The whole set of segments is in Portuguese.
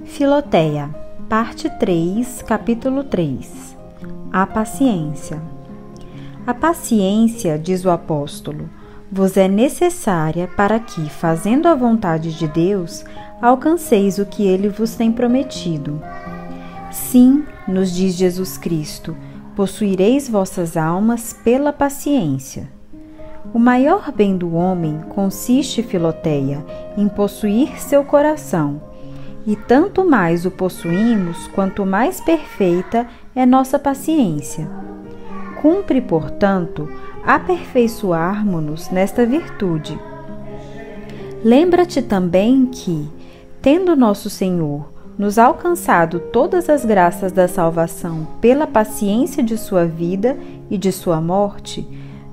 Filoteia, parte 3, capítulo 3. A paciência. A paciência, diz o apóstolo, vos é necessária para que, fazendo a vontade de Deus, alcanceis o que Ele vos tem prometido. Sim, nos diz Jesus Cristo, possuireis vossas almas pela paciência. O maior bem do homem consiste, Filoteia, em possuir seu coração. E tanto mais o possuímos, quanto mais perfeita é nossa paciência. Cumpre, portanto, aperfeiçoarmo-nos nesta virtude. Lembra-te também que, tendo nosso Senhor nos alcançado todas as graças da salvação pela paciência de sua vida e de sua morte,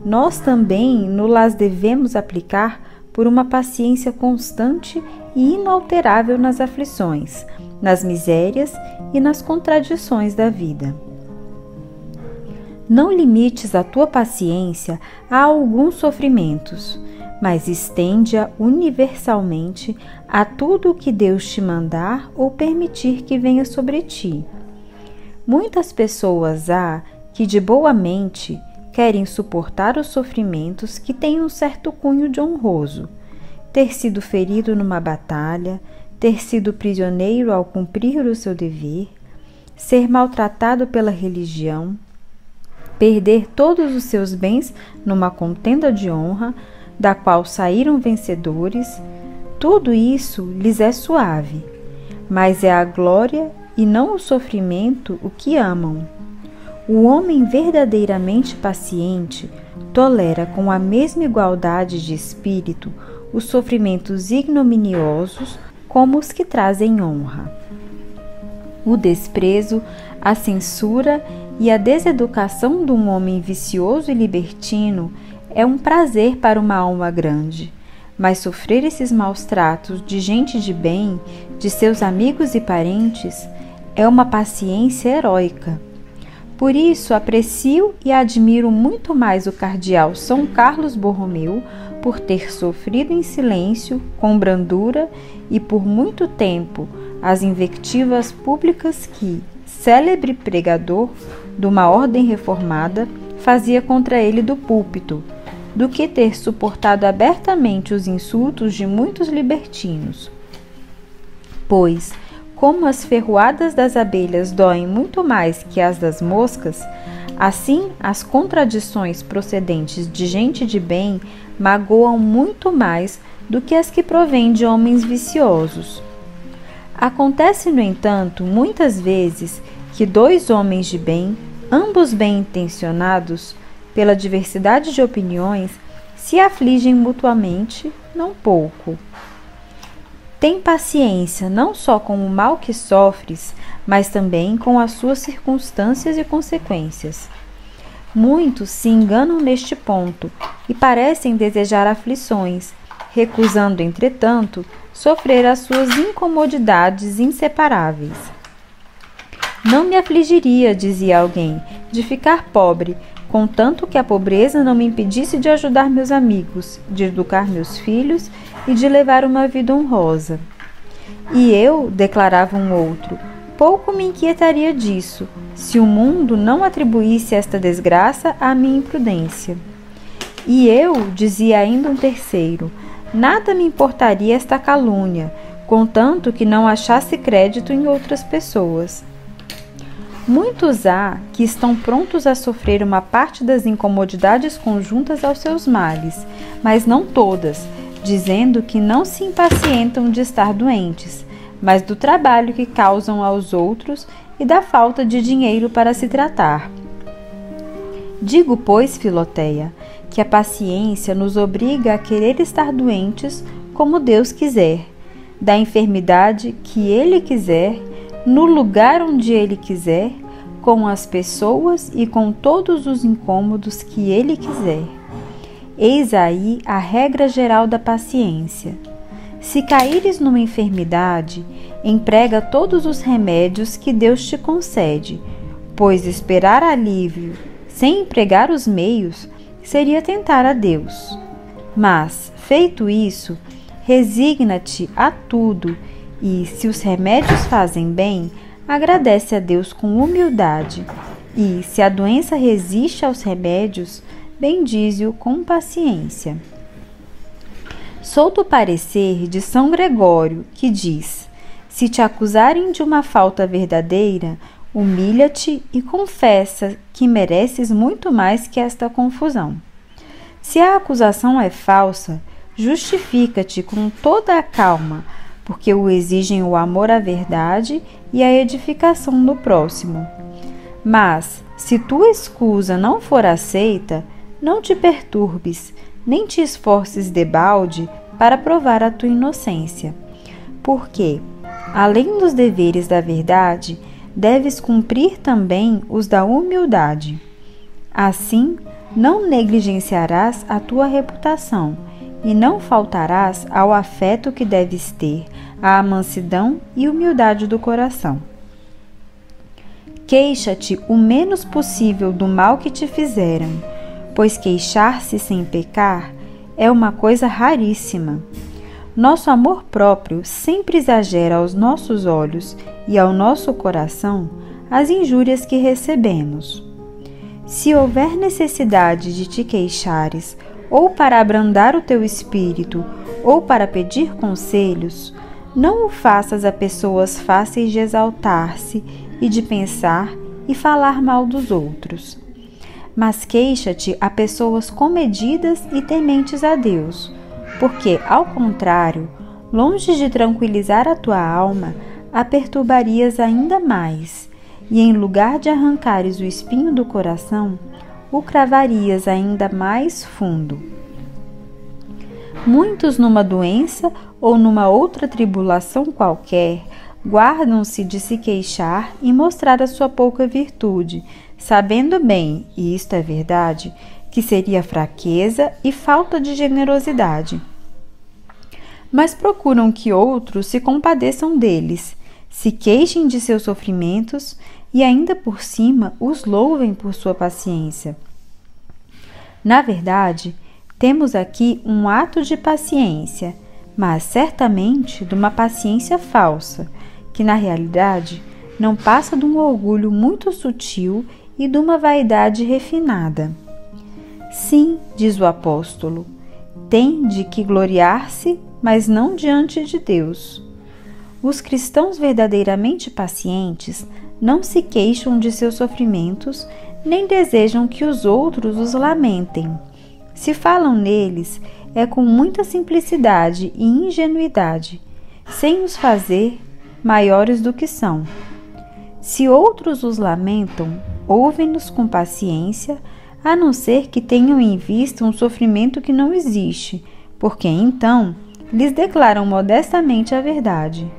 nós também nos devemos aplicar por uma paciência constante e inalterável nas aflições, nas misérias e nas contradições da vida. Não limites a tua paciência a alguns sofrimentos, mas estende-a universalmente a tudo o que Deus te mandar ou permitir que venha sobre ti. Muitas pessoas há que de boa mente querem suportar os sofrimentos que têm um certo cunho de honroso, ter sido ferido numa batalha, ter sido prisioneiro ao cumprir o seu dever, ser maltratado pela religião, perder todos os seus bens numa contenda de honra, da qual saíram vencedores. Tudo isso lhes é suave, mas é a glória e não o sofrimento o que amam. O homem verdadeiramente paciente tolera com a mesma igualdade de espírito os sofrimentos ignominiosos como os que trazem honra. O desprezo, a censura e a deseducação de um homem vicioso e libertino é um prazer para uma alma grande, mas sofrer esses maus tratos de gente de bem, de seus amigos e parentes, é uma paciência heróica. Por isso, aprecio e admiro muito mais o cardeal São Carlos Borromeu por ter sofrido em silêncio, com brandura e por muito tempo as invectivas públicas que, célebre pregador de uma ordem reformada, fazia contra ele do púlpito, do que ter suportado abertamente os insultos de muitos libertinos. Pois, como as ferroadas das abelhas doem muito mais que as das moscas, assim as contradições procedentes de gente de bem magoam muito mais do que as que provêm de homens viciosos. Acontece, no entanto, muitas vezes que dois homens de bem, ambos bem intencionados, pela diversidade de opiniões, se afligem mutuamente, não pouco. Tem paciência não só com o mal que sofres, mas também com as suas circunstâncias e consequências. Muitos se enganam neste ponto e parecem desejar aflições, recusando, entretanto, sofrer as suas incomodidades inseparáveis. Não me afligiria, dizia alguém, de ficar pobre, contanto que a pobreza não me impedisse de ajudar meus amigos, de educar meus filhos e de levar uma vida honrosa. E eu, declarava um outro, pouco me inquietaria disso, se o mundo não atribuísse esta desgraça à minha imprudência. E eu, dizia ainda um terceiro, nada me importaria esta calúnia, contanto que não achasse crédito em outras pessoas. Muitos há que estão prontos a sofrer uma parte das incomodidades conjuntas aos seus males, mas não todas, dizendo que não se impacientam de estar doentes, mas do trabalho que causam aos outros e da falta de dinheiro para se tratar. Digo, pois, Filoteia, que a paciência nos obriga a querer estar doentes como Deus quiser, da enfermidade que Ele quiser, no lugar onde Ele quiser, com as pessoas e com todos os incômodos que Ele quiser. Eis aí a regra geral da paciência. Se caíres numa enfermidade, emprega todos os remédios que Deus te concede, pois esperar alívio sem empregar os meios seria tentar a Deus. Mas, feito isso, resigna-te a tudo e, se os remédios fazem bem, agradece a Deus com humildade e, se a doença resiste aos remédios, bendize-o com paciência. Sou do parecer de São Gregório, que diz: se te acusarem de uma falta verdadeira, humilha-te e confessa que mereces muito mais que esta confusão. Se a acusação é falsa, justifica-te com toda a calma, porque o exigem o amor à verdade e a edificação do próximo. Mas, se tua escusa não for aceita, não te perturbes, nem te esforces debalde para provar a tua inocência. Porque, além dos deveres da verdade, deves cumprir também os da humildade. Assim, não negligenciarás a tua reputação e não faltarás ao afeto que deves ter, à mansidão e humildade do coração. Queixa-te o menos possível do mal que te fizeram, pois queixar-se sem pecar é uma coisa raríssima. Nosso amor próprio sempre exagera aos nossos olhos e ao nosso coração as injúrias que recebemos. Se houver necessidade de te queixares, ou para abrandar o teu espírito, ou para pedir conselhos, não o faças a pessoas fáceis de exaltar-se e de pensar e falar mal dos outros. Mas queixa-te a pessoas comedidas e tementes a Deus, porque, ao contrário, longe de tranquilizar a tua alma, a perturbarias ainda mais, e em lugar de arrancares o espinho do coração, o cravarias ainda mais fundo. Muitos, numa doença ou numa outra tribulação qualquer, guardam-se de se queixar e mostrar a sua pouca virtude, sabendo bem, e isto é verdade, que seria fraqueza e falta de generosidade. Mas procuram que outros se compadeçam deles, se queixem de seus sofrimentos e ainda por cima os louvem por sua paciência. Na verdade, temos aqui um ato de paciência, mas certamente de uma paciência falsa, que na realidade não passa de um orgulho muito sutil e de uma vaidade refinada. Sim, diz o apóstolo, tem de que gloriar-se, mas não diante de Deus. Os cristãos verdadeiramente pacientes não se queixam de seus sofrimentos, nem desejam que os outros os lamentem. Se falam neles, é com muita simplicidade e ingenuidade, sem os fazer maiores do que são. Se outros os lamentam, ouvem-nos com paciência, a não ser que tenham em vista um sofrimento que não existe, porque então lhes declaram modestamente a verdade.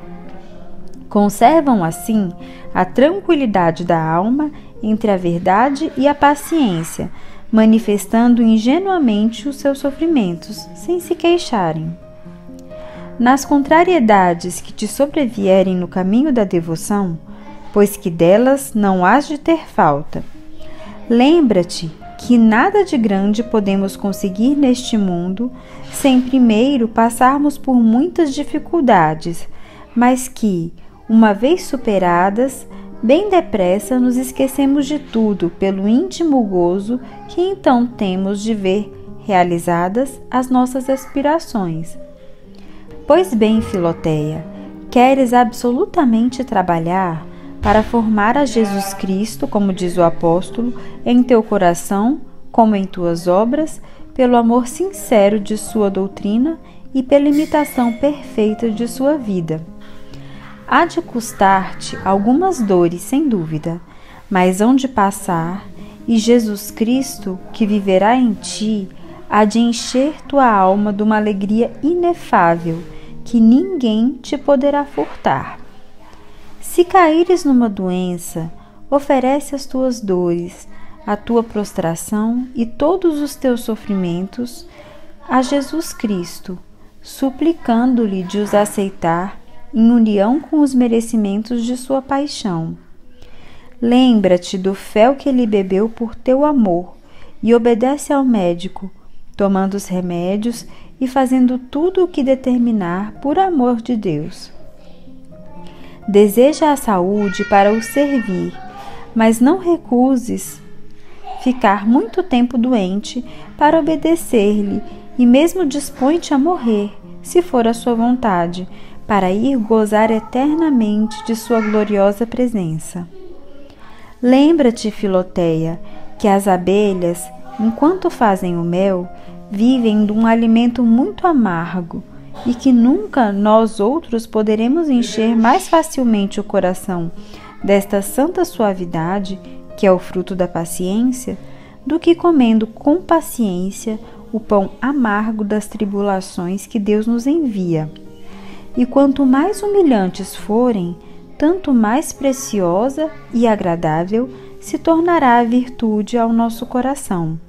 Conservam assim a tranquilidade da alma entre a verdade e a paciência, manifestando ingenuamente os seus sofrimentos, sem se queixarem. Nas contrariedades que te sobrevierem no caminho da devoção, pois que delas não hás de ter falta, lembra-te que nada de grande podemos conseguir neste mundo sem primeiro passarmos por muitas dificuldades, mas que, uma vez superadas, bem depressa nos esquecemos de tudo pelo íntimo gozo que então temos de ver realizadas as nossas aspirações. Pois bem, Filoteia, queres absolutamente trabalhar para formar a Jesus Cristo, como diz o apóstolo, em teu coração, como em tuas obras, pelo amor sincero de sua doutrina e pela imitação perfeita de sua vida. Há de custar-te algumas dores, sem dúvida, mas hão de passar, e Jesus Cristo, que viverá em ti, há de encher tua alma de uma alegria inefável, que ninguém te poderá furtar. Se caíres numa doença, oferece as tuas dores, a tua prostração e todos os teus sofrimentos a Jesus Cristo, suplicando-lhe de os aceitar em união com os merecimentos de sua paixão. Lembra-te do fel que ele bebeu por teu amor e obedece ao médico, tomando os remédios e fazendo tudo o que determinar por amor de Deus. Deseja a saúde para o servir, mas não recuses ficar muito tempo doente para obedecer-lhe, e mesmo dispõe-te a morrer, se for a sua vontade, para ir gozar eternamente de sua gloriosa presença. Lembra-te, Filoteia, que as abelhas, enquanto fazem o mel, vivem de um alimento muito amargo e que nunca nós outros poderemos encher mais facilmente o coração desta santa suavidade, que é o fruto da paciência, do que comendo com paciência o pão amargo das tribulações que Deus nos envia. E quanto mais humilhantes forem, tanto mais preciosa e agradável se tornará a virtude ao nosso coração.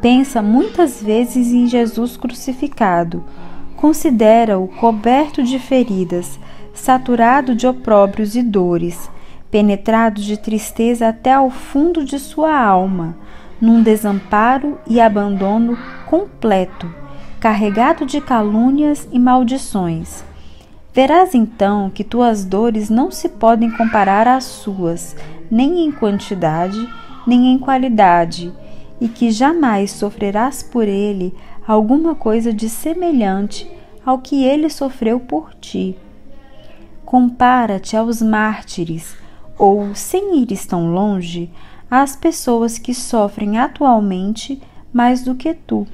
Pensa muitas vezes em Jesus crucificado, considera-o coberto de feridas, saturado de opróbrios e dores, penetrado de tristeza até ao fundo de sua alma, num desamparo e abandono completo, carregado de calúnias e maldições. Verás então que tuas dores não se podem comparar às suas, nem em quantidade, nem em qualidade, e que jamais sofrerás por ele alguma coisa de semelhante ao que ele sofreu por ti. Compara-te aos mártires, ou, sem ires tão longe, às pessoas que sofrem atualmente mais do que tu,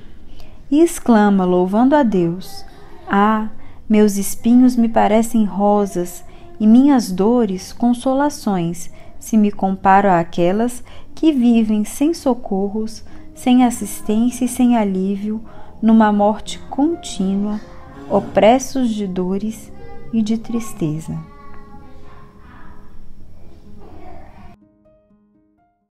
e exclama, louvando a Deus: Ah, meus espinhos me parecem rosas, e minhas dores consolações, se me comparo àquelas que vivem sem socorros, sem assistência e sem alívio, numa morte contínua, opressos de dores e de tristeza.